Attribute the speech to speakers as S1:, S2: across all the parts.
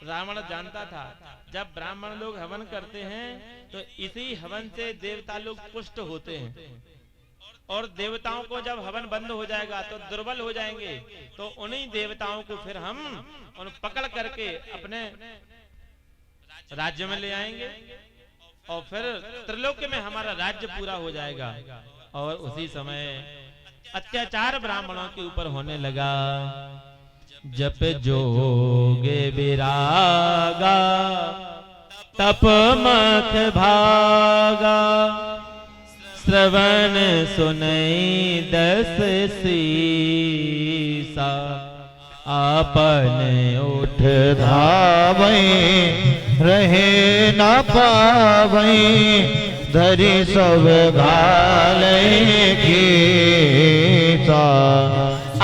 S1: रावण जानता था जब ब्राह्मण लोग हवन करते हैं तो इसी हवन से देवता लोग पुष्ट होते हैं, और देवताओं को जब हवन बंद हो जाएगा तो दुर्बल हो जाएंगे, तो उन्हीं देवताओं को फिर हम उन पकड़ करके अपने राज्य में ले आएंगे और फिर त्रिलोक में हमारा राज्य पूरा हो जाएगा। और उसी समय अत्याचार ब्राह्मणों के ऊपर होने लगा। जप जोगे विरागा तप मख भागा, श्रवण सुनई दस सीसा,
S2: आपन उठ धावै रहे न पावै, धरि सब घाले खीसा।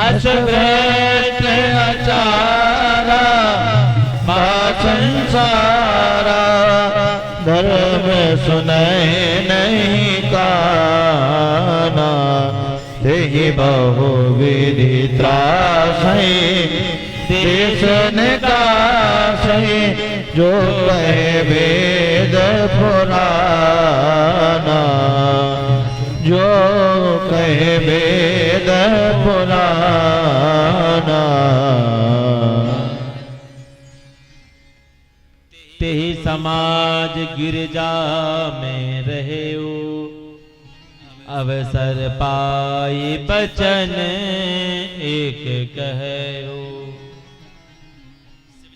S2: असभ्रष्ट अचारा संसारा, धर्म सुनय नहीं काना, तेहि बहुविधि त्रासै देश निकासै, जो कहे वेद पुराना, जो कहे वेद पुराना।
S1: तेहि समाज गिरजा में रहे हो, अवसर पाई बचन एक कहे हो।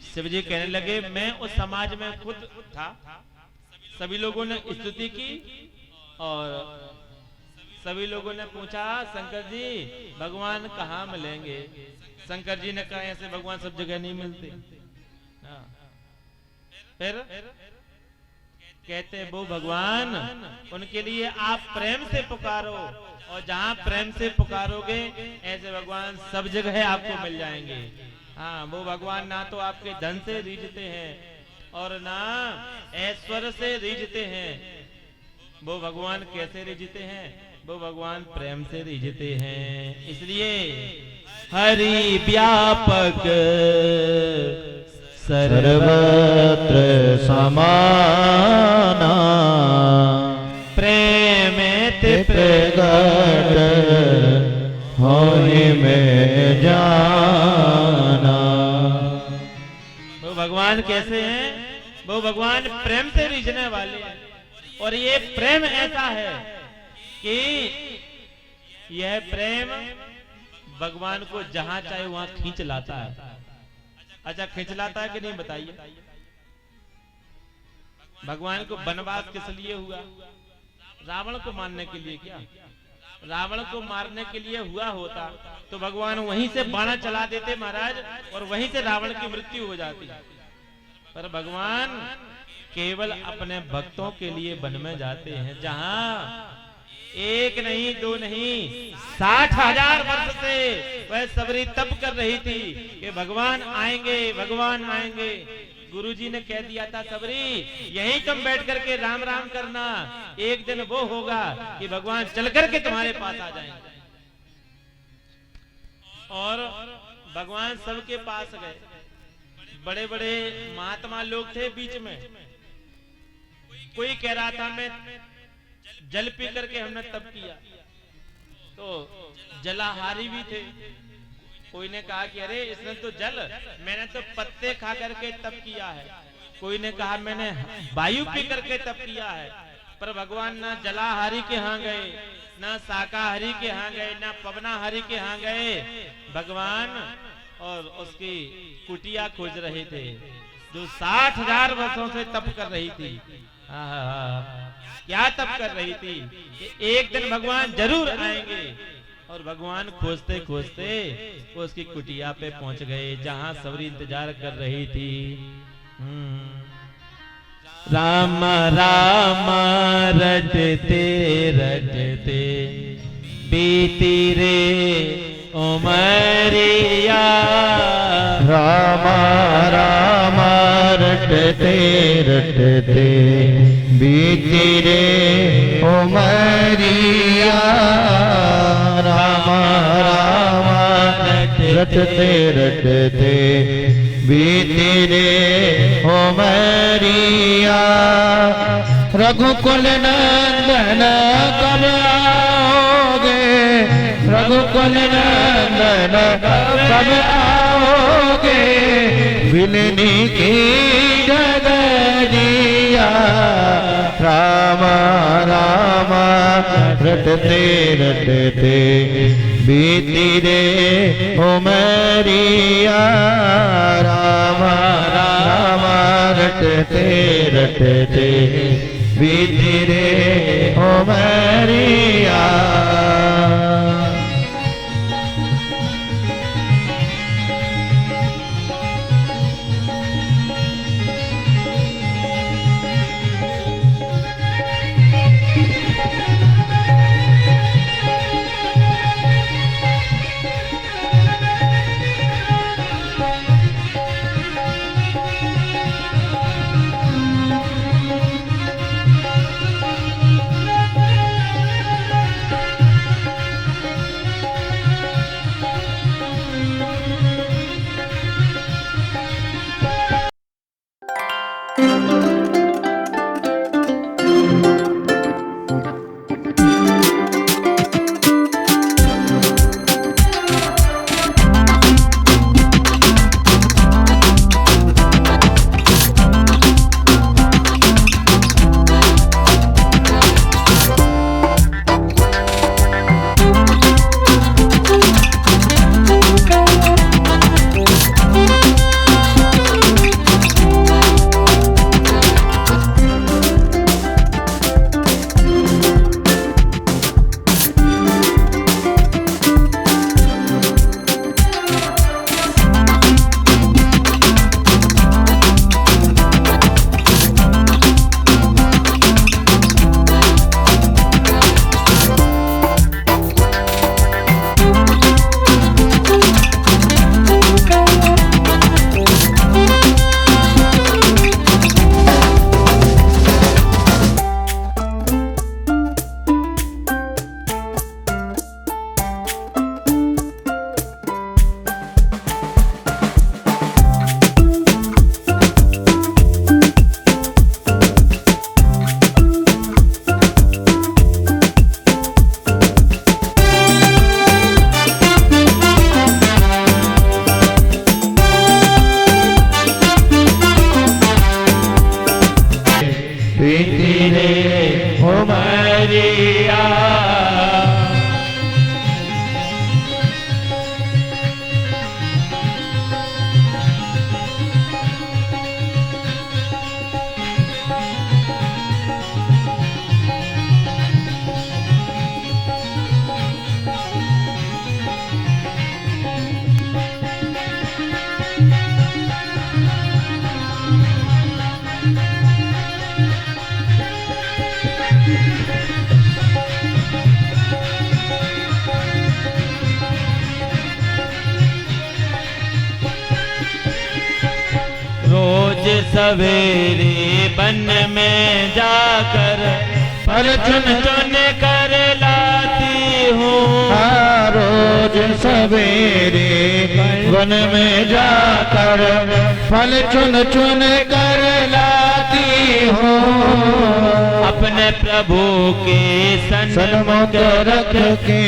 S1: शिव जी कहने लगे मैं उस समाज में खुद था, सभी लोगों ने स्तुति की और सभी लोगों ने पूछा शंकर जी भगवान कहाँ मिलेंगे। शंकर जी ने कहा ऐसे भगवान सब जगह नहीं मिलते। फिर कहते वो भगवान उनके लिए आप प्रेम से पुकारो, और जहाँ प्रेम से पुकारोगे ऐसे भगवान सब जगह आपको मिल जाएंगे। हाँ, वो भगवान ना तो आपके धन से रीझते हैं और ना ऐश्वर्य से रीझते हैं। वो भगवान कैसे रीझते हैं? वो भगवान प्रेम से रीझते हैं। इसलिए हरि व्यापक
S2: सर्वत्र समाना,
S1: प्रेमित
S2: प्रगट होहि में जाना।
S1: वो भगवान कैसे हैं? वो भगवान प्रेम से रीझने वाले हैं, और ये प्रेम ऐसा है कि यह प्रेम भगवान को जहां चाहे वहां खींच लाता है। अच्छा, खींच लाता है कि नहीं बताइए? भगवान को वनवास किस लिए हुआ? रावण को मारने के लिए। क्या रावण को मारने के लिए हुआ होता तो भगवान वहीं से बाणा चला देते महाराज, और वहीं से रावण की मृत्यु हो जाती। पर भगवान केवल अपने भक्तों के लिए वन में जाते हैं, जहां एक नहीं दो नहीं 60,000 वर्ष से वह सबरी तप कर रही थी कि भगवान आएंगे, भगवान आएंगे। गुरुजी ने कह दिया था सबरी यहीं तुम बैठ करके राम राम करना, एक दिन वो होगा कि भगवान चल करके तुम्हारे पास आ जाएंगे। और भगवान सबके पास गए। बड़े बड़े महात्मा लोग थे बीच में। कोई कह रहा था मैं जल पी करके हमने तप किया, तो जलाहारी भी थे। कोई ने कहा कि अरे इसने तो जल, मैंने तो पत्ते खा करके तप किया है। कोई ने कहा मैंने वायु पी करके तप किया है। पर भगवान ना जलाहारी के यहाँ गए, ना शाकाहारी के यहाँ गए, ना पवनाहारी के यहाँ गए। भगवान और उसकी कुटिया खोज रहे थे जो 60,000 वर्षों से तप कर रही थी। क्या तप कर रही थी कि एक दिन भगवान जरूर आएंगे। और भगवान खोजते खोजते उसकी कुटिया पे पहुंच गए जहां सबरी इंतजार कर रही थी। राम राम रटते रटते बीती रे उमरिया,
S2: राम राम रटते रटते बीती रे उमरिया, राम राम रटते रटते बीती रे उमरिया रघुकुल नंदन कब आओगे रघुकुल नंदन कब आओगे बिलनी की डगरिया राम राम रटते रटते बीती रे उमरिया राम राम रटते रटते बीती रे उमरिया बीती रे उमरिया
S1: रोज सवेरे वन में जाकर फल चुन चुन कर लाती हूँ।
S2: रोज सवेरे वन में जाकर फल चुन चुन कर लाती हूँ।
S1: अपने प्रभु के
S2: सन्मुख रख के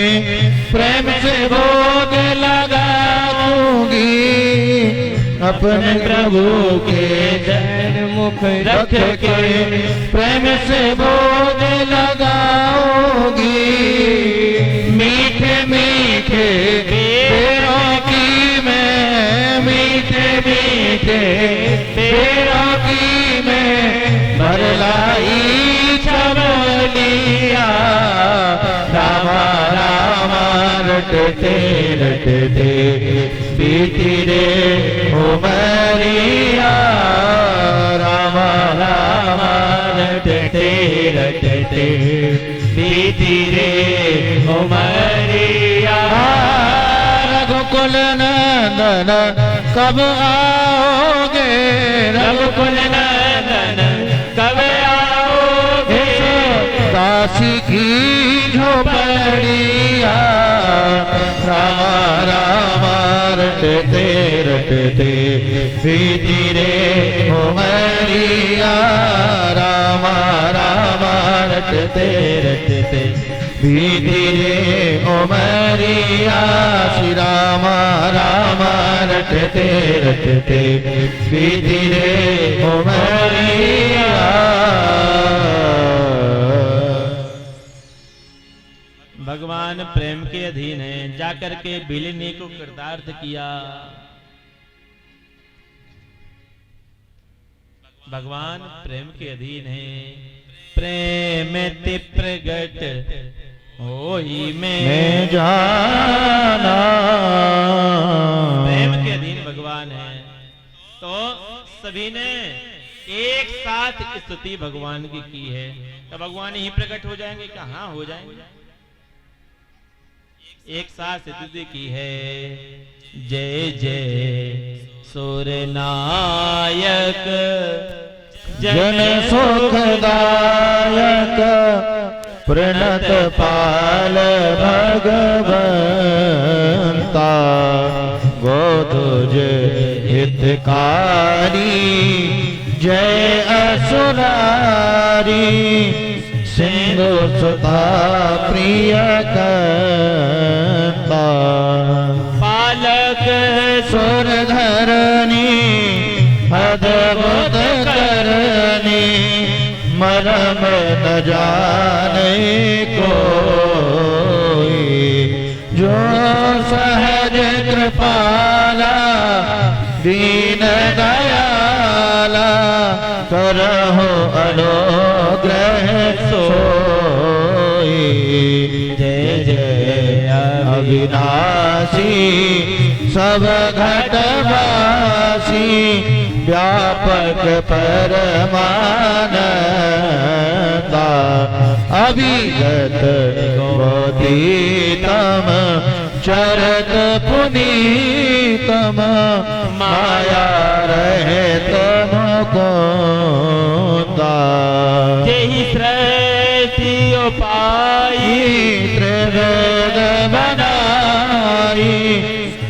S2: प्रेम से भोग लगाऊंगी। अपने प्रभु के सन्मुख रख के प्रेम से भोग लगाऊंगी। मीठे मीठे पेड़ों की मैं मीठे मीठे पेड़ों की मैं भरलाई छबलिया। रामा रामा रटते रटते बीती रे उमरिया। रामा रामा रटते रटते बीती रे उमरिया। रघुकुल नंदन कब आओगे?
S1: रघुकुल नंदन कब आओगे?
S2: काशी की झोपड़िया। रामा रामा रटते रटते रटते बीती रे उमरिया रामा रामा रटते रटते बीती रे उमरिया श्री रामा रामा रटते रटते बीती रे उमरिया।
S1: भगवान प्रेम के अधीन है, जाकर के बिलिनी को कृतार्थ किया। भगवान प्रेम के अधीन है, प्रेम ते प्रगट होई मैं
S2: जाना।
S1: प्रेम के अधीन भगवान है, तो सभी ने एक साथ स्तुति भगवान की है, तो भगवान ही प्रकट हो जाएंगे, कहाँ हो जाएंगे। एक साथ स्तुति की है, जय जय सुर नायक
S2: जन सुखदायक प्रणत पाल भगवंता गोदुज हितकारी जय असुरारी सिंधु सुता प्रिय करता
S1: पालक
S2: सुर धरनी अद्भुत करनी मरम न जाने कोई जो सहज कृपाला दीन दयाला करहो अनुग्रह सोई। जय जय अविनाशी सब घटवासी व्यापक परमानंदा अभिगत गोदीतम चरत पुनीतम माया रहे तुमको
S1: यही सृष्टि उपाई
S2: त्रिवेद बनाई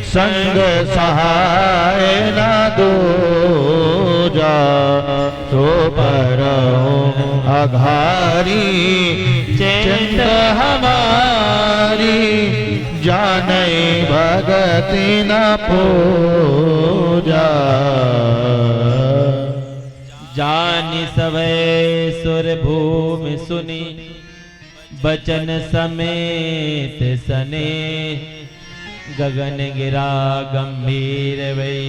S2: संग सहाय न दूजा तो परहु अघारी चिंत हमारी जाने भगति न पूजा।
S1: जानि सवै सुर भूमि सुनी बचन समेत सने गगन गिरा गंभीर वै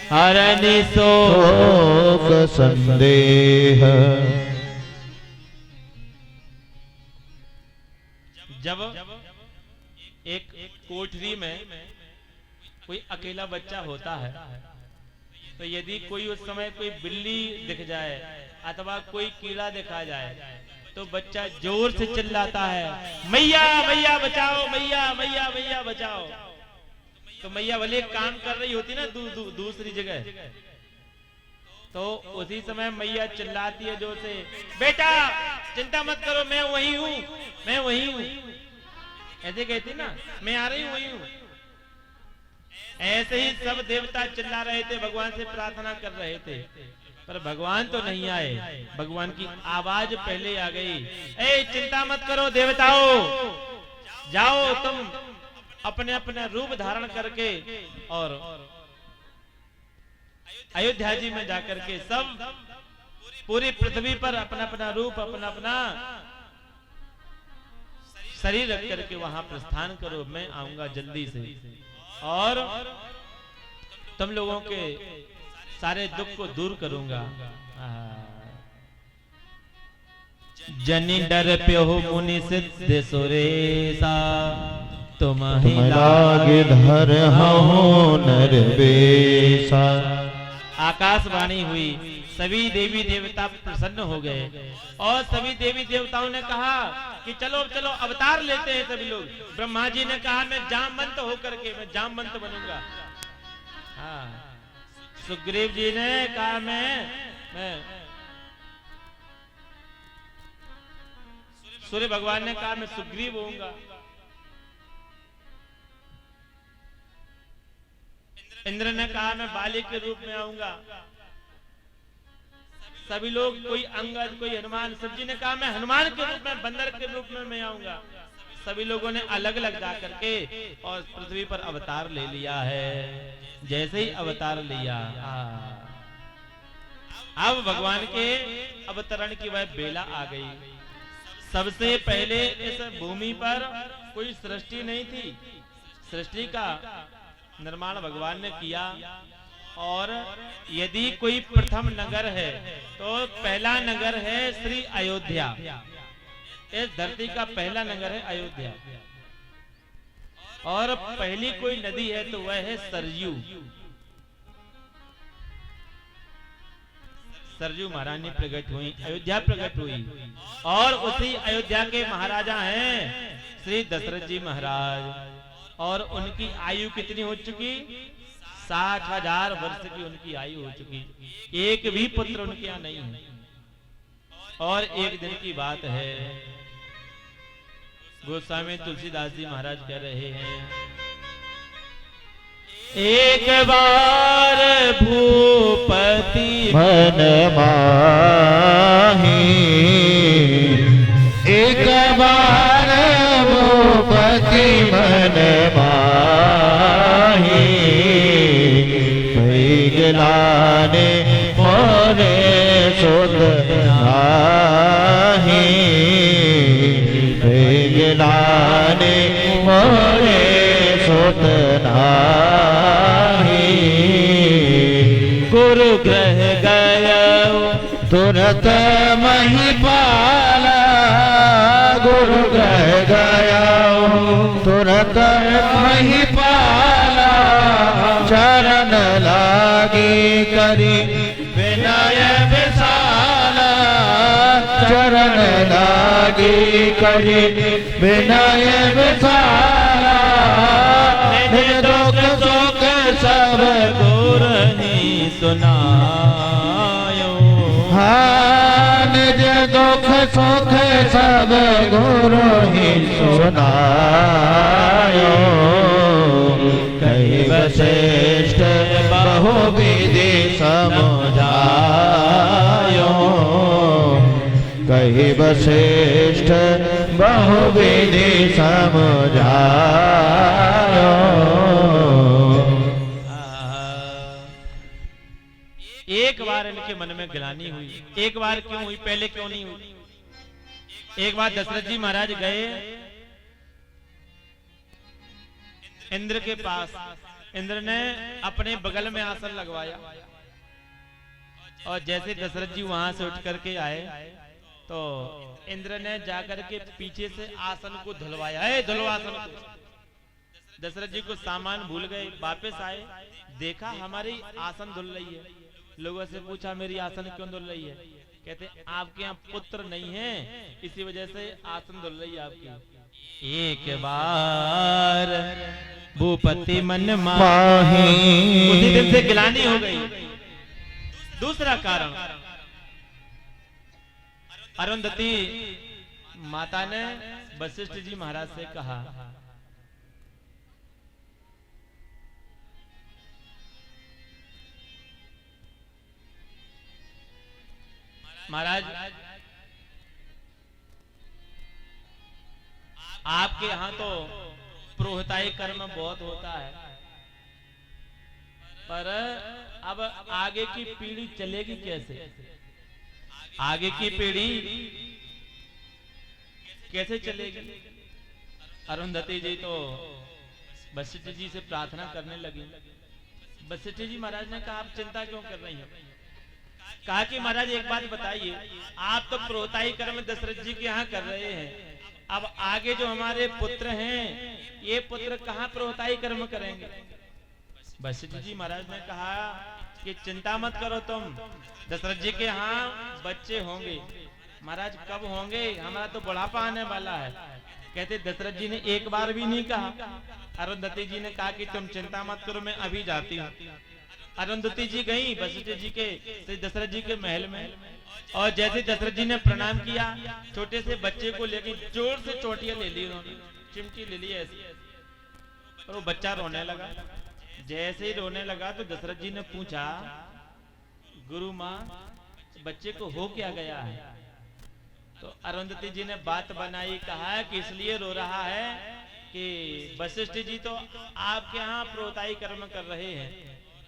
S1: हरनि
S2: शोक संदेह।
S1: जब एक कोठरी में कोई अकेला बच्चा होता है, तो यदि कोई उस समय कोई बिल्ली दिख जाए अथवा कोई कीड़ा दिखा जाए तो बच्चा जोर से चिल्लाता है, मैया मैया बचाओ, मैया मैया मैया बचाओ। तो मैया भले काम कर रही होती ना दूसरी जगह, तो उसी समय मैया चिल्लाती है जोर से, बेटा चिंता मत करो, मैं वही हूँ, मैं वही हूँ। ऐसे कहती ना, मैं आ रही हूँ, वही हूँ। ऐसे ही सब देवता चिल्ला रहे थे, भगवान से प्रार्थना कर रहे थे, पर भगवान तो नहीं आए। भगवान की आवाज पहले आ गई, ए चिंता मत करो देवताओं, जाओ तुम अपने अपने रूप धारण करके और अयोध्या जी में जाकर के सब पूरी पृथ्वी पर अपना अपना रूप अपना अपना शरीर रख करके वहां प्रस्थान करो, मैं आऊंगा जल्दी से और तुम लोगों के सारे दुख को दूर करूंगा। जनि डर प्यो मुनि सिद्ध सुरेशा तुम
S2: लागे धर हूँ नरवेशा।
S1: आकाशवाणी हुई, सभी देवी देवता प्रसन्न हो गए और सभी देवी देवताओं ने कहा कि चलो चलो अवतार लेते हैं सभी लोग। ब्रह्मा जी ने कहा मैं जामवंत होकर के मैं जामवंत बनूंगा। हाँ, सुग्रीव जी ने कहा मैं सूर्य भगवान ने कहा मैं सुग्रीव होऊंगा। इंद्र ने कहा मैं बाली के रूप में आऊंगा। सभी लोग, कोई अंगद, कोई हनुमान, सब जी ने कहा मैं हनुमान के रूप में, बंदर के रूप में मैं आऊंगा। सभी लोगों ने अलग अलग जा करके और पृथ्वी पर अवतार ले लिया है। जैसे ही अवतार लिया, अब भगवान के अवतरण की वह बेला आ गई। सबसे पहले इस भूमि पर कोई सृष्टि नहीं थी। सृष्टि का निर्माण भगवान ने किया। और यदि कोई प्रथम नगर है तो पहला नगर है श्री अयोध्या। इस धरती का पहला नगर है अयोध्या। और पहली कोई नदी है तो वह है सरयू। सरयू महारानी प्रकट हुई, अयोध्या प्रकट हुई। और उसी अयोध्या के महाराजा हैं श्री दशरथ जी महाराज। और उनकी आयु कितनी हो चुकी? 60,000 वर्ष की उनकी आयु हो चुकी। एक भी पुत्र उनके यहाँ नहीं है। और एक दिन की बात है, गोस्वामी तुलसीदास जी महाराज कह रहे हैं, एक बार भूपति
S2: मन माही, एक बार भूपति मन माही, लाने मोरे सुत नाही, लाने मोरे सुत नाही।
S1: गुरु ग्रह गया
S2: तुरत महिपाला, गुरु ग्रह गया तुरत महिपाला, चरण लागी करी विनय विशाला, चरण लागी करी विनय विशाला, निज दुख सुख सब
S1: गुर ही सुनायो।
S2: हाँ, निज दुख सुख सब गुरु ही सुनायो। कही वशिष्ठ बहुविधि समझायो, कही वशिष्ठ बहुविधि समझायो।
S1: एक बार इनके मन में ग्लानि हुई। एक बार क्यों हुई, पहले क्यों नहीं हुई? एक बार दशरथ जी महाराज गए इंद्र के पास। इंद्र ने अपने बगल में आसन लगवाया और जैसे दशरथ जी वहां से उठ करके आए तो इंद्र ने जाकर के पीछे से आसन को धुलवाया। है धुलवा आसन को। दशरथ जी को सामान भूल गए, वापस आए, देखा हमारी आसन धुल रही है। लोगों से पूछा मेरी आसन क्यों धुल रही है? कहते आपके यहाँ पुत्र नहीं है, इसी वजह से आसन धुल रही है आपकी। एक बार भूपति मन माही, उसी दिन से गिलानी हो गई। दूसरा कारण, अरुंधति माता ने वशिष्ठ जी महाराज से कहा महाराज आपके यहाँ तो प्रोहताई कर्म बहुत होता है, पर अब आगे की पीढ़ी चलेगी कैसे? आगे की पीढ़ी कैसे चलेगी? अरुंधति जी तो वशिष्ठ जी से प्रार्थना करने लगी। वशिष्ठ जी महाराज ने कहा आप चिंता क्यों कर रही हैं? कहा कि महाराज एक बात बताइए, आप तो प्रोहताई कर्म दशरथ जी के यहाँ कर रहे हैं, अब आगे जो हमारे पुत्र हैं ये पुत्र कहाँ प्रोहताई कर्म करेंगे? वशिष्ठ जी महाराज ने कहा कि चिंता मत करो तुम, दशरथ जी के यहाँ बच्चे होंगे। महाराज कब होंगे? हमारा तो बुढ़ापा आने वाला है। कहते दशरथ जी ने एक बार भी नहीं कहा। अरुंधति जी ने कहा कि तुम चिंता मत करो, मैं अभी जाती हूँ। अरुंधति जी गई वशिष्ठ जी के दशरथ जी के महल में, और जैसे दशरथ जी ने प्रणाम किया, छोटे से बच्चे को लेके जोर से चोटियां ले ली उन्होंने, चिमटी ले ली ऐसी, और वो बच्चा रोने लगा। जैसे ही रोने लगा तो दशरथ जी ने पूछा, गुरु माँ बच्चे को हो क्या गया है? तो अरुंधति जी ने बात बनाई, कहा कि इसलिए रो रहा है कि वशिष्ठ जी तो आपके यहाँ प्रोताई कर्म कर रहे हैं,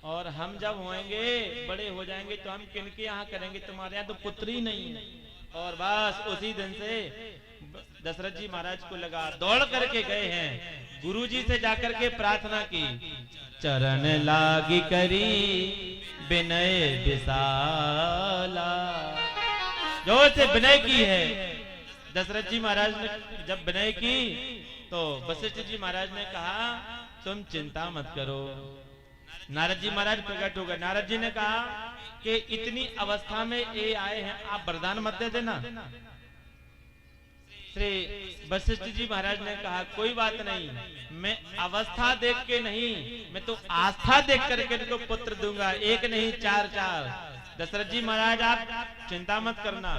S1: और हम जब होंगे बड़े हो जाएंगे तो हम किनके यहाँ करेंगे? तुम्हारे यहाँ तो पुत्र ही नहीं है। और बस उसी दिन से दशरथ जी महाराज को लगा, दौड़ करके गए हैं, गुरुजी से जाकर के प्रार्थना की, चरण लागी करी विनय विशाला। जोर से विनय की है। दशरथ जी महाराज ने जब विनय की तो वशिष्ठ जी महाराज ने कहा, तुम चिंता मत करो। नारद जी महाराज प्रकट हो गए। नारद जी ने कहा कि इतनी अवस्था में ये आए हैं, आप वरदान मत दे देना। श्री वशिष्ठ जी महाराज ने कहा, कोई बात नहीं, मैं अवस्था देख के नहीं, मैं तो आस्था देख करके इनको पुत्र दूंगा, एक नहीं चार चार। दशरथ जी महाराज आप चिंता मत करना,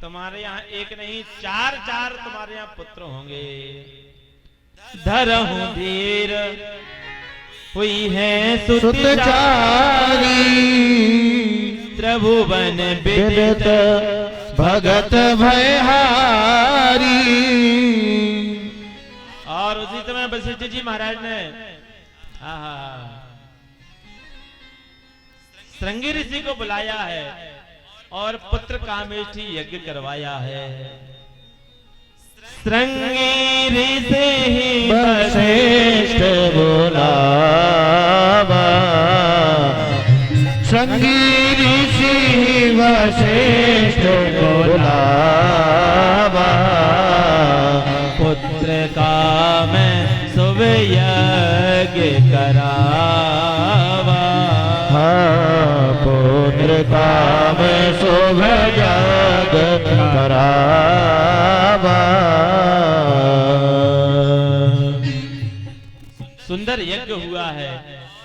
S1: तुम्हारे यहाँ एक नहीं चार चार तुम्हारे यहाँ पुत्र होंगे। धरहूं धीर हुई है
S2: सुतचारी,
S1: त्रिभुवन विदित
S2: भगत भयहारी।
S1: और उसी समय वशिष्ठ जी महाराज ने श्रृंगी ऋषि को बुलाया है और पुत्र कामेष्ठी यज्ञ करवाया है। श्रृंगी ऋषि
S2: वशिष्ठ बुलावा, श्रृंगी ऋषि वशिष्ठ बुलावा,
S1: पुत्र का मैं शुभ यज्ञ करावा।
S2: पुत्र का मैं शुभ यज्ञ करावा।
S1: सुंदर यज्ञ हुआ है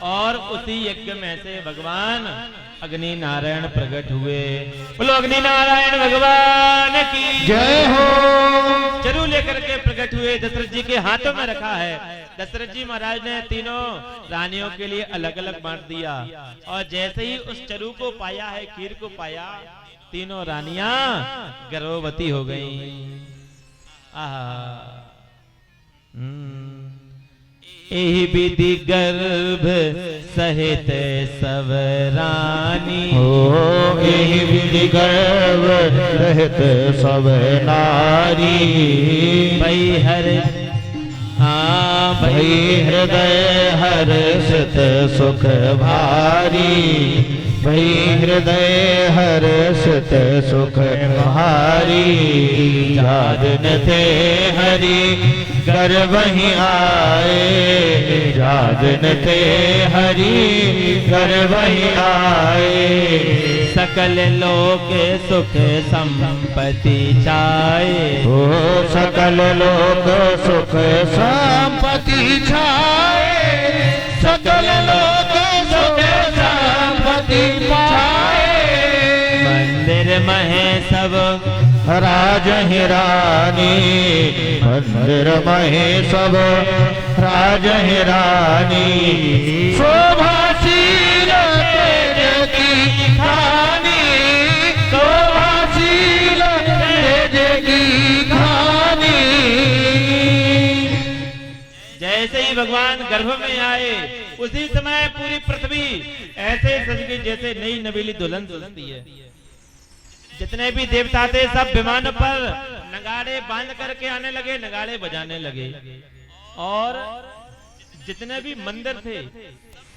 S1: और उसी यज्ञ में से भगवान अग्नि नारायण प्रकट हुए। बोलो अग्नि नारायण भगवान की
S2: जय हो।
S1: चरु लेकर के प्रकट हुए, दशरथ जी के हाथों में रखा है। दशरथ जी महाराज ने तीनों रानियों के लिए अलग अलग बांट दिया, और जैसे ही उस चरु को पाया है, खीर को पाया, तीनों रानियां गर्भवती हो गईं। एहि विधि गर्भ सहित सब रानी,
S2: एहि विधि गर्भ सहित सब नारी। भई हृदय हर्षित सुख भारी, भई हृदय हर्षित सुख भारी। जादन थे हरि गर्भ ही आए, जादन थे हरि गर्भ ही आए।
S1: सकल लोक सुख संपत्ति छाए,
S2: ओ सकल लोक सुख संपत्ति छाए, सकल लोक सुख संपत्ति छाए।
S1: मंदिर महे सब
S2: राज ही रानी, मंदिर महे सब राज ही रानी। शोभाशील तेज की खानी, शोभाशील तेज की खानी।
S1: जैसे ही भगवान गर्भ में आए, उसी समय पूरी पृथ्वी ऐसे सज गई जैसे नई नवेली दुल्हन सजती है। जितने भी देवता थे सब विमानों पर नगाड़े बांध करके आने लगे, नगाड़े बजाने लगे, और जितने भी मंदिर थे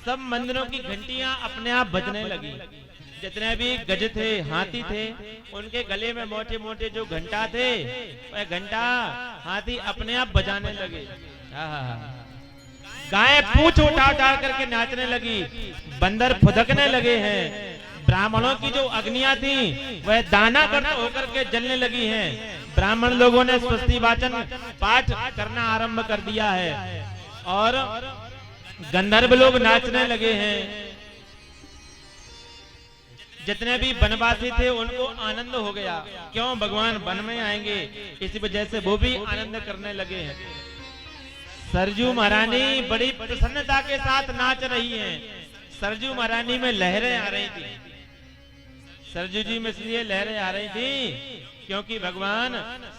S1: सब मंदिरों की घंटियां अपने आप बजने लगी। जितने भी गज थे, हाथी थे, उनके गले में मोटे मोटे जो घंटा थे, वह घंटा हाथी अपने आप बजाने लगे। गाय पूंछ उठा उठा करके नाचने लगी, बंदर फुदकने लगे हैं। ब्राह्मणों की जो अग्नियां थी वह दाना करना होकर के जलने लगी हैं। ब्राह्मण लोगों ने स्वस्ति वाचन पाठ करना आरंभ कर दिया है, और गंधर्व लोग नाचने लगे हैं। जितने भी वनवासी थे उनको आनंद हो गया, क्यों भगवान वन में आएंगे, इसी वजह से वो भी आनंद करने लगे हैं। सरजू महारानी बड़ी प्रसन्नता के साथ नाच रही हैं। सरजू महारानी में लहरें आ रही थी। सरजू जी में इसलिए लहरें आ रही थी क्योंकि भगवान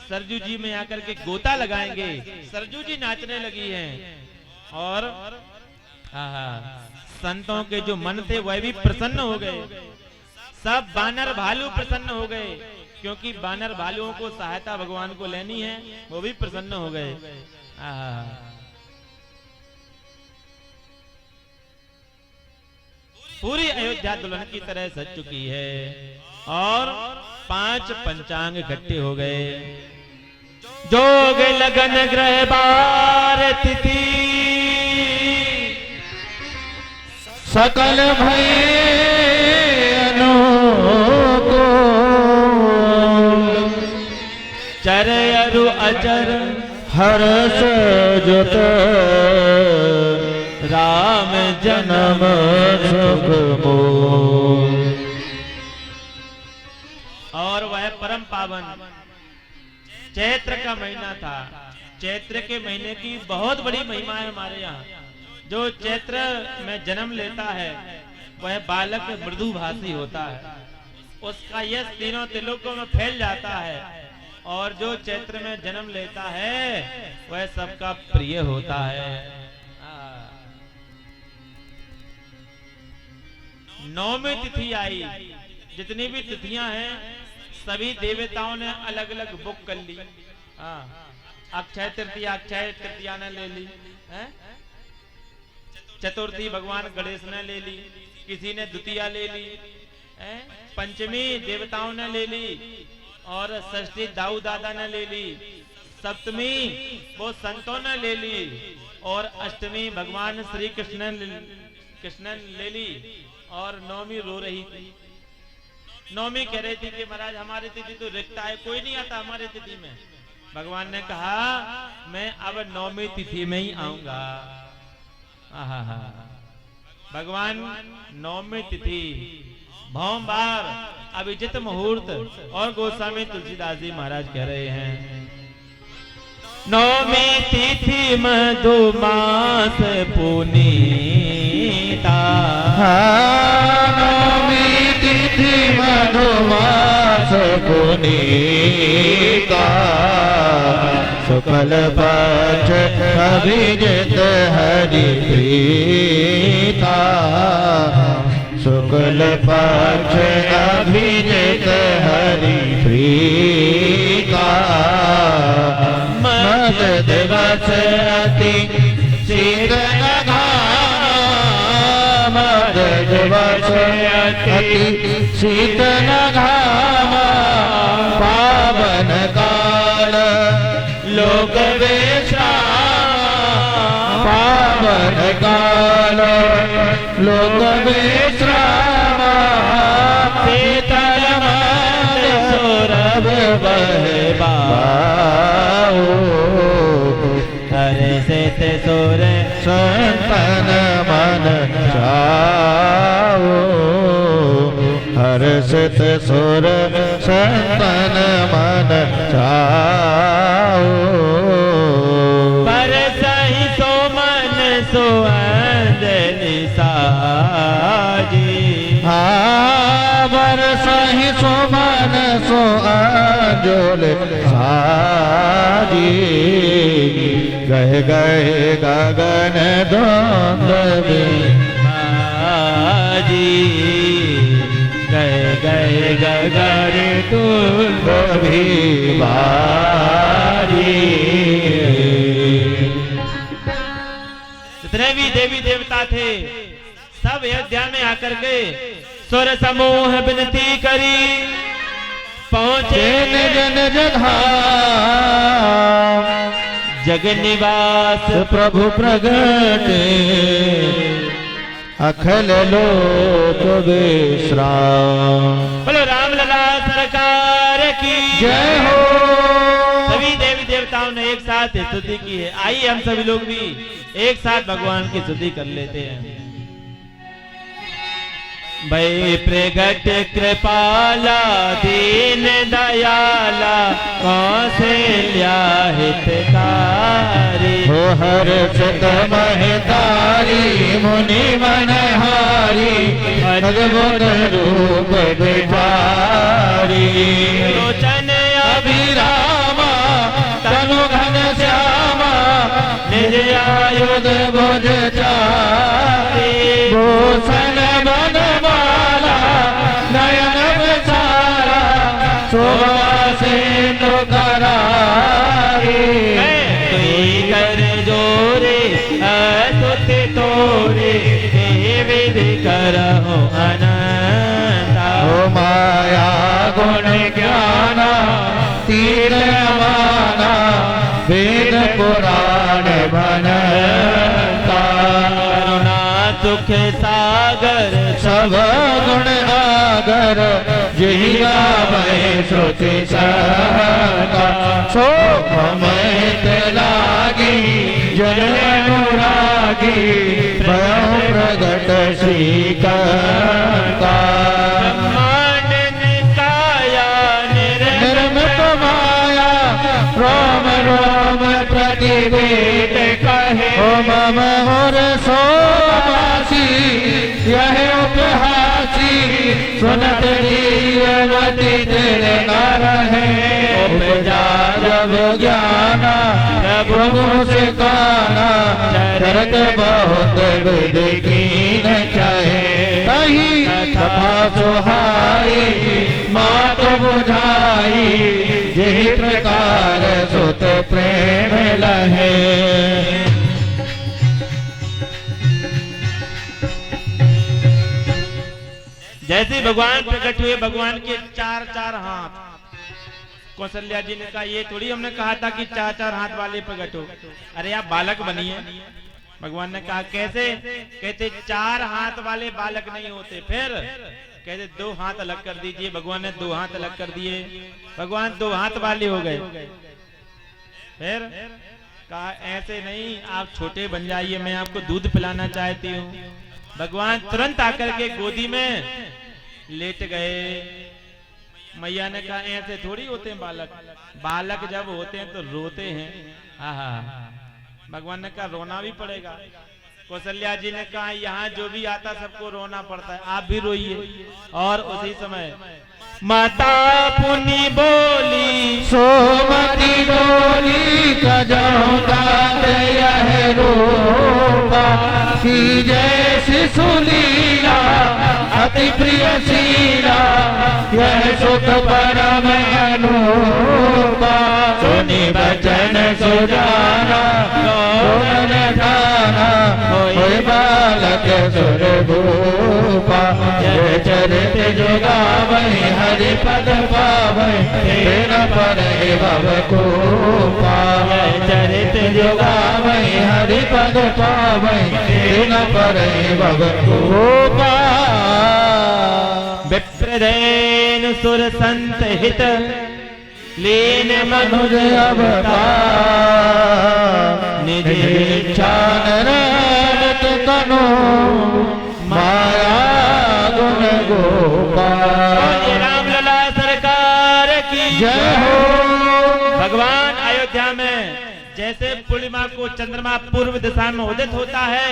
S1: सरजू जी में आकर के गोता लगाएंगे। सरजू जी नाचने लगी हैं और संतों के जो मन थे वह भी प्रसन्न हो गए। सब बानर भालू प्रसन्न हो गए क्योंकि बानर भालुओं को सहायता भगवान को लेनी है, वो भी प्रसन्न हो गए। पूरी अयोध्या दुल्हन की तरह सज चुकी है और 5 पंचांग इकट्ठे हो गए। जोग लगन ग्रह बार तिथि
S2: सकल भय अनुकूल
S1: चर अरु अचर
S2: हर्ष जुत राम जन्म सुख मोल।
S1: और वह परम पावन चैत्र का महीना था। चैत्र के महीने की बहुत बड़ी महिमा है हमारे यहाँ। जो चैत्र में जन्म लेता है वह बालक मृदुभाषी होता है, उसका यश तीनों त्रिलोकों में फैल जाता है। और जो चैत्र में जन्म लेता है वह सबका प्रिय होता है। नौवीं तिथि आई। जितनी भी तिथियां हैं सभी देवताओं ने अलग अलग बुक कर ली। अक्षय तृतीया ने ले ली है? चतुर्थी भगवान गणेश ने ले ली, किसी ने द्वितीया ले ली है? पंचमी देवताओं ने ले ली और षष्ठी दाऊ दादा ने ले ली, सप्तमी वो संतों ने ले ली और अष्टमी भगवान श्री कृष्ण ने ले ली और नौवीं रो रही थी। नौवीं कह रही थी कि महाराज हमारी तिथि तो रिक्त है, कोई नहीं आता हमारी तिथि में। भगवान ने कहा मैं अब नौवीं तिथि में ही आऊंगा। भगवान नौवीं तिथि भौमवार अभिजित मुहूर्त। और गोस्वामी तुलसीदास जी महाराज कह रहे हैं नौवीं तिथि मधुमास पुनीता।
S2: नौवीं तिथि मधुमास पुनीता शुक्ल पक्ष अभिजित हरि प्रीता। शुक्ल पक्ष अभिजित हरि प्रीता। मत दिवस अति शीतल घाम। मत दिवस अति शीतल घाम। पावन काल लोक विश्राम। पावन काल लोक विश्राम। शीतल मन सौरभ बहबाओ।
S1: हर्षित सुर
S2: संतन मन जाओ। हर्षित सुर संतन मन जाओ।
S1: बरसहि सो मन सो अंजलि साजी।
S2: बरसहि सो मन सो अंजलि साजी। गह गह गगन द्वंद
S1: बाजी। गए गए गगन तुल्य
S2: भी बारी।
S1: जितने भी देवी देवता थे सब अयोध्या में आकर के सुर समूह विनती करी पहुंचे
S2: निज निज धाम।
S1: जग निवास
S2: प्रभु प्रगटे अखिल लोक विश्राम।
S1: बोलो रामलला सरकार की
S2: जय हो।
S1: सभी देवी देवताओं ने एक साथ स्तुति की है। आइए हम सभी लोग भी एक साथ भगवान की स्तुति कर लेते हैं। भई प्रगट कृपाला दीन दयाला कौशल्या हितकारी
S2: हो हर सत महतारी मुनि मनहारी अद्भुत रूप विचारी
S1: लोचन
S2: अभिरामा तनु घन श्यामा निज आयुध भुज चारी भूषण बनमाला नयन विचारा शोभा सिंधु करारी
S1: कर जोरे अस्तुति तोरे विधि करहु अनंता
S2: हो माया गुण ज्ञाना तीर माना वेद पुराण बनता
S1: करुणा सुख सागर
S2: सब गुण आगर यही गावे श्रुति सहता शोभमय लागी जन अनुरागी स्वयं प्रगट श्रीकर्ता निर्मित माया रोम रोम प्रतिवेद कहे ओ मम और सोमासी यह उपहासी सुनत जीवती तेरे न रहे उपजा जब ज्ञाना प्रभु से काना चरत बहुत विधि कीन चाहे कहीं तथा सुहाई मात बुझाई यही प्रकार सुत प्रेम लहे
S1: जैसे भगवान प्रकट हुए भगवान के चार चार हाथ कौशल्या जी ने कहा ये थोड़ी हमने कहा था कि चार चार हाथ वाले प्रकट हो अरे आप बालक बनिए भगवान ने कहा कैसे कहते चार हाथ वाले बालक नहीं होते फिर कहते दो हाथ अलग कर दीजिए भगवान ने दो हाथ अलग कर दिए भगवान दो हाथ वाले हो गए फिर कहा ऐसे नहीं आप छोटे बन जाइए मैं आपको दूध पिलाना चाहती हूँ भगवान तुरंत आकर के गोदी में लेट गए मैया ने कहा ऐसे थोड़ी होते हैं बालक बालक जब होते हैं तो रोते हैं आहा भगवान ने कहा रोना भी पड़ेगा कौशल्या जी ने कहा यहाँ जो भी आता सबको रोना पड़ता है आप भी रोइए और उसी समय माता पुनि बोली
S2: सोमती डोली कजौता यह रूपा की जैसी सुलीला अति प्रिय शीला यह सुख परम अनुपा सुनि बचन सुजाना रोदन ठाना होय बालक सुर भूपा जय चरित जोगावै हरि पद पावै तेरा परे भव कोपा
S1: चरित
S2: जोगावै हरि पद पावै तेरा परे भव कोपा
S1: विप्रदेन सुर संत हित लीन
S2: मनुज अवतार
S1: निज
S2: इच्छा नरत तनु माया गुण गोपाल
S1: रामलला सरकार की
S2: जय हो
S1: भगवान अयोध्या में जैसे पूर्णिमा को चंद्रमा पूर्व दिशा में उदित होता है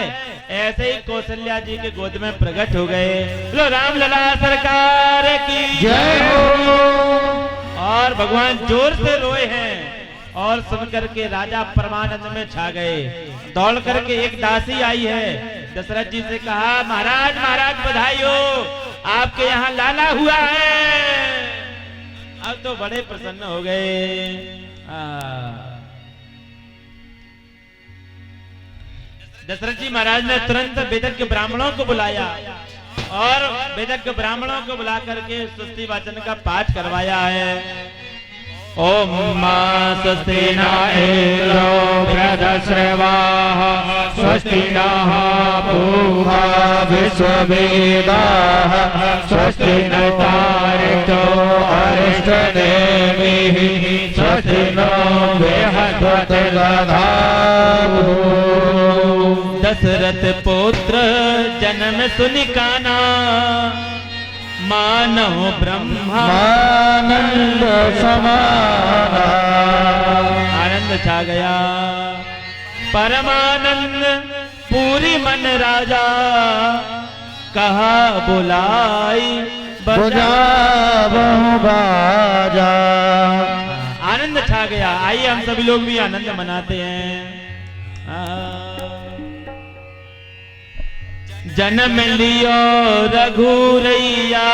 S1: ऐसे ही कौशल्या जी के गोद में प्रकट हो गए लो रामलला सरकार की
S2: जय हो
S1: और भगवान जोर से रोए हैं और सुन करके राजा परमानंद में छा गए दौड़ करके एक दासी आई है दशरथ जी से कहा महाराज महाराज बधाई हो आपके यहाँ लाला हुआ है अब तो बड़े प्रसन्न हो गए दशरथ जी महाराज ने तुरंत वेदज्ञ ब्राह्मणों को बुलाया और वेदज्ञ ब्राह्मणों को बुला करके स्तुति वाचन का पाठ करवाया है ओम मां स्वस्ति न इंद्रो बृहस्पतिर्वाः स्वस्ति नः पूषा विश्ववेदाः स्वस्ति न तारिको अरिष्टनेमिः स्वस्ति नो बृहस्पतिर्दधातु दशरथ पुत्र जन्म सुनि काना, मानव
S2: ब्रह्मानंद समाना।
S1: आनंद छा गया, परमानंद पूरी मन राजा, कहा बुलाई
S2: बजावहु बाजा।
S1: आनंद छा गया। आइए हम सभी लोग भी आनंद मनाते हैं। जन्म लियो रघुरैया,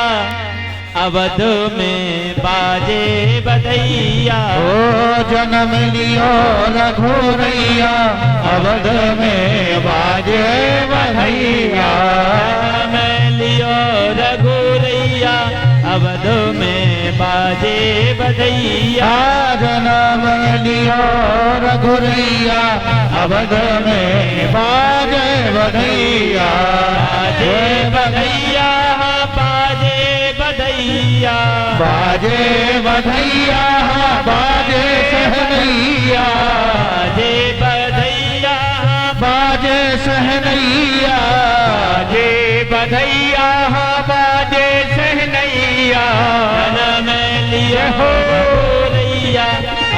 S1: अवध में बाजे बधैया।
S2: ओ जन्म लियो रघुरैया, अवध में बाजे बधैया।
S1: जन्म लियो रघुरैया, अवध में बाजे बधैया।
S2: जन्म लियो रघुरैया, अवध में बाजे बधैया।
S1: बाजे बधैया, बाजे बधैया,
S2: बाजे बधैया, बाजे सहनैया।
S1: बाजे बधैया,
S2: बाजे सहनैया।
S1: बाजे बधैया, बाजे सहनैया। जन्म लियो रघुरैया,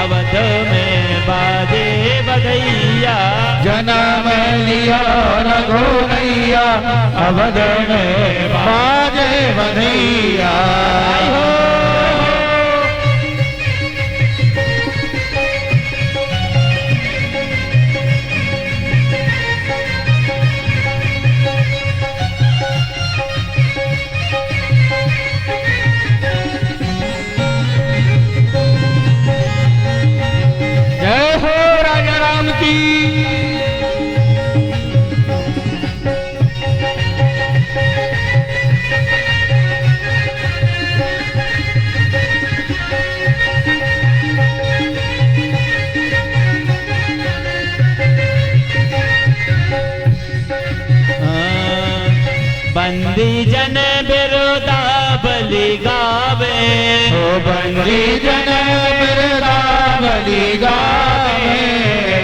S1: अवध में बाजे बधैया।
S2: जन्म लियो रघुरैया, अवध में बाजे बधैया। जय हो राजा राम की।
S1: बंदी जन बिरुदा बलि गावे।
S2: ओ बंदी जन बिरदा बलि गावे।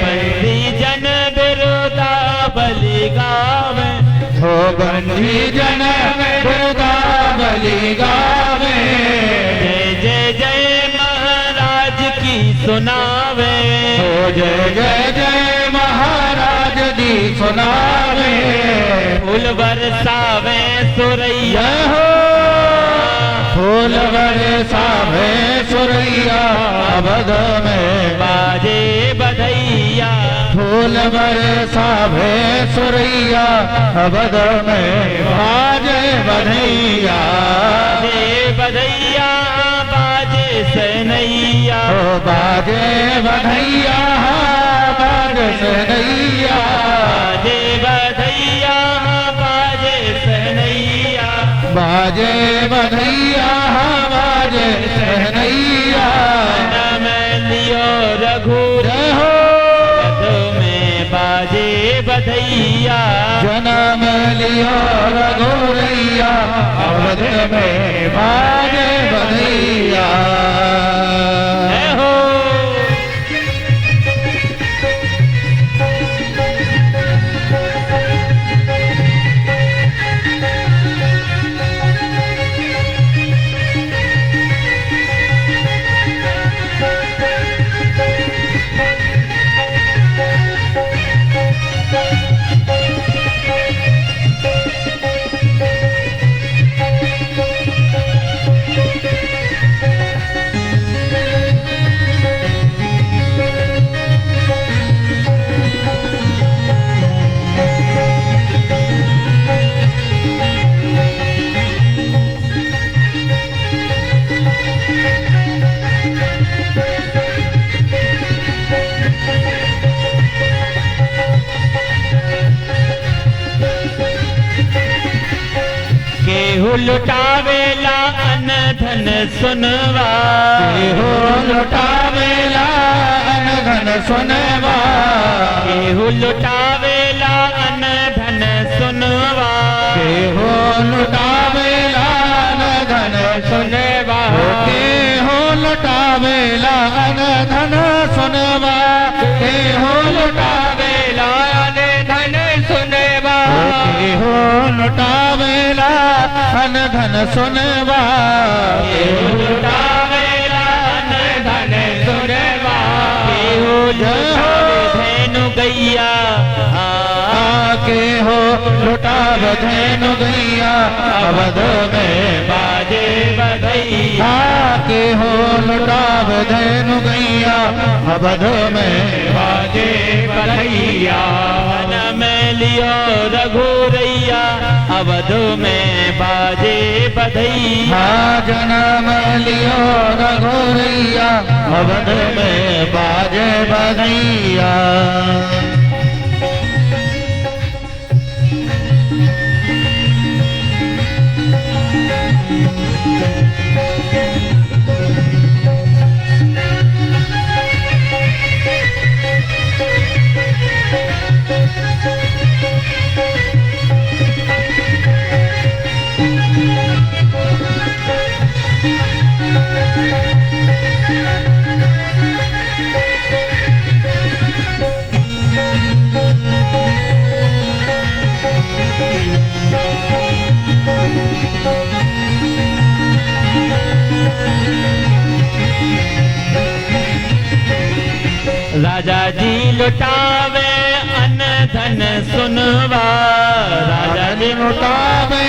S1: बंदी जन बिरुदा बलि गावे।
S2: ओ बंदी जन बिरदा बलि गावे।
S1: जय जय जय महाराज की सुनावे।
S2: ओ जय जय जय महाराज दी सुनावे।
S1: फूल बरसावे सुरैया
S2: हो फूल बरसावे सुरैया, अवध में
S1: बाजे बधैया।
S2: फूल बरसावे सुरैया, अवध में बाजे बधैया।
S1: बाजे बधैया, बाजे सनैया।
S2: ओ बाजे बधैया, बाजे सनैया।
S1: बाजे बधैया, बाजे सनैया।
S2: बाजे बधैया, बाजे सहनैया।
S1: जन्म लियो रघुरैया, अवध में बाजे बधैया।
S2: जन्म लियो रघुरैया, अवध में बाजे बधैया।
S1: जय हो। केहू लुटावेला अन धन सुनवा।
S2: केहू लुटावेला अन धन सुनवा।
S1: केहू लुटावेला अन धन सुनवा।
S2: केहू लुटावेला अन धन सुनवा। केहू लुटावेला अन धन सुनवा। केहू लुटावेला अन धन सुनवा। केहो लुटावेला अन धन सुनवा, केहो लुटावेला अन धन सुनवा, केहो धेनु गैया, केहो लुटाव धेनु गैया, अवध में बाजे बधैया, केहो लुटाव धेनु गैया, अवध में बाजे बधैया,
S1: जन में लियो रघुरैया, अवध में बाजे बधैया,
S2: जन्म लियो रघुरैया, अवध में बाजे बधैया।
S1: राजा जी लुटावे अन धन सुनवा,
S2: राजा जी लुटावे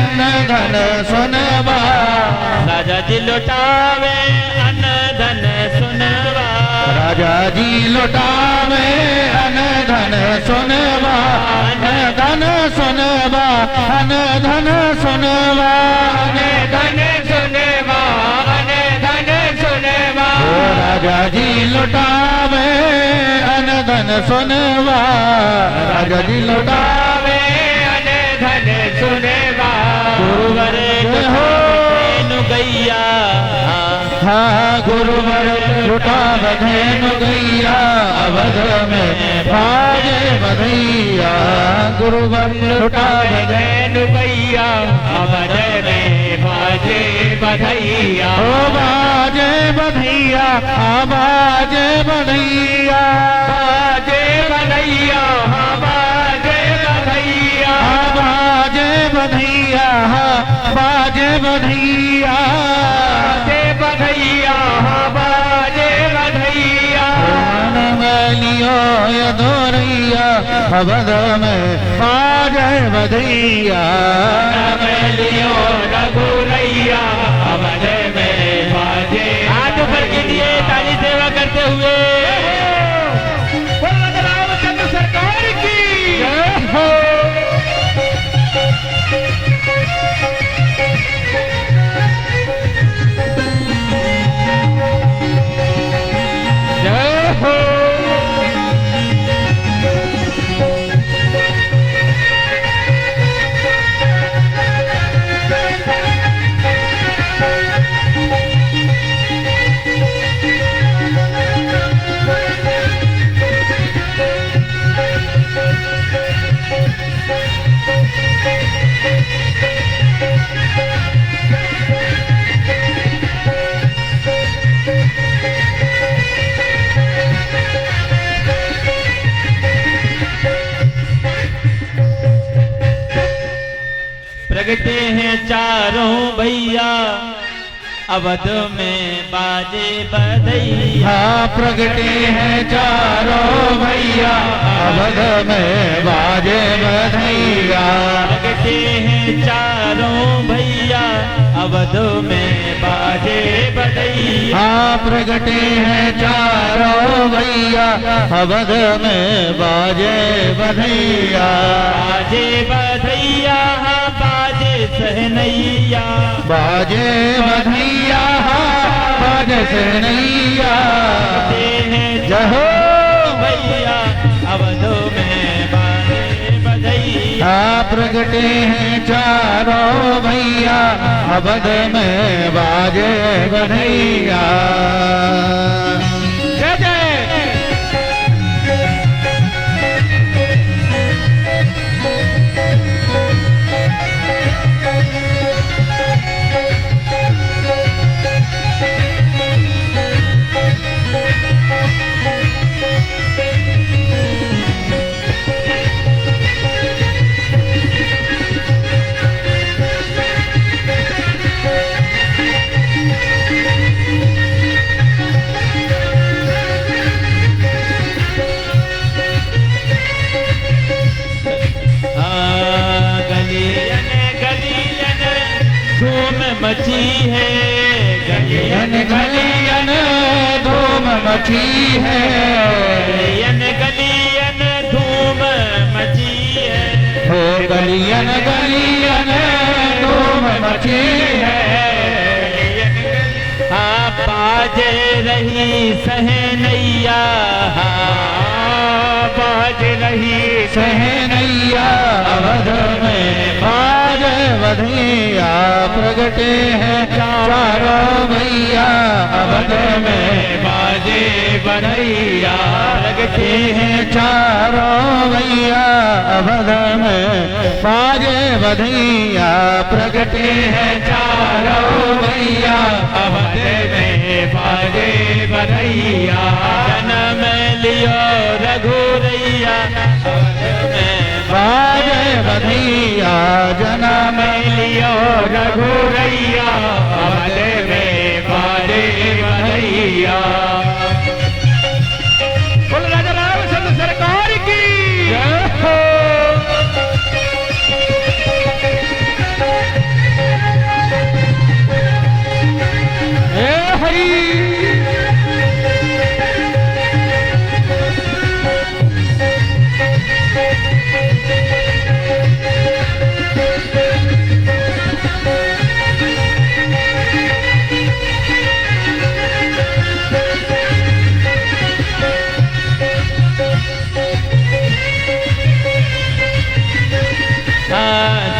S2: अन धन सुनवा,
S1: राजा जी लुटावे अन धन सुनवा,
S2: राजा जी लुटावे अन धन सुनवा, अन धन सुनवा, अन धन सुनवा, अन धन सुनवा, अन धन सुनवा, राजा जी लुटावे अन धन सुनवा, राजा जी लुटावे अन धन सुनवा,
S1: गुरुवर
S2: हो
S1: धेनु गैया,
S2: गुरुवर लुटाव धेनु गैया, अवध में बाजे बधैया, गुरुवर लुटाव धेनु गैया, अवध में बाजे बधैया, ओ बाजे बधैया, बाजे बधैया, बाजे बधैया, बाजे बधैया, बाजे बधैया, बाजे बधैया, बधैया, बाजे बधैया, लियो यदोरैया, अवध में बाजे बधैया, लियो रघुरैया, अवध में बाजे।
S1: हाथ ऊपर कीजिए ताली सेवा करते हुए,
S2: रामचंद्र सरकार की जय हो। जय हो।
S1: प्रगटे हैं चारों भैया, अवध में बाजे बधैया,
S2: प्रगटे हैं चारों भैया, अवध में बाजे बधैया,
S1: प्रगटे हैं चारों भैया, अवध में बाजे बधैया,
S2: प्रगटे हैं चारों भैया, अवध में बाजे बधैया,
S1: बाजे बधैया, बाजे सहनैया,
S2: बाजे बधैया, बाजे सहनैया, जय हो
S1: भैया, अवध में बाजे बधैया,
S2: प्रगटे हैं चारों भैया, अवध में बाजे बधैया। जय जय।
S1: मची है,
S2: गलियन गलियन धूम मची है,
S1: गलियन गलियन धूम मची है,
S2: हो गलियन गलियन धूम मची है।
S1: हाँ बाजे रही सहनैया,
S2: बाज रही सहनैया अवध में बाजे बधैया प्रगटे हैं चारों भैया अवध में बाजे बधैया प्रगटे हैं चारों भैया अवध में बाजे बधैया प्रगटे हैं चारों भैया अवध में बाजे बधैया।
S1: जन्म लियो रघुरैया,
S2: बाजे बधैया जन्म लियो रघुरैया अवध में बाजे बधैया। बोलो राजा रामचंद्र सरकार की जय हो। हरी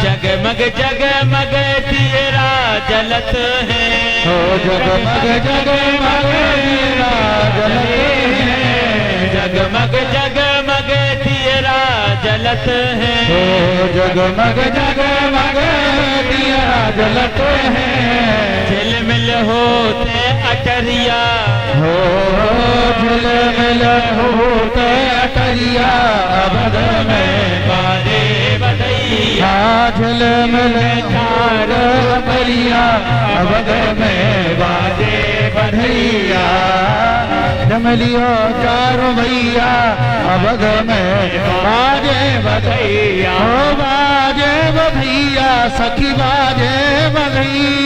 S1: जगमग जगमग तेरा जलत है,
S2: हो जगमग जगमग तेरा जलत है,
S1: जगमग जगमग तेरा जलत है,
S2: हो जगमग जगमग तेरा जलत है।
S1: झिलमिल होते अटरिया,
S2: हो झिलमिल होते अटरिया अवध में
S1: बाजे बधैया,
S2: झिलमिल चार बलिया अवध में बाजे बधैया। जमलियो चारों भैया अवध में बाजे बधैया, हो बाजे बधैया सखी बाजे बधैया।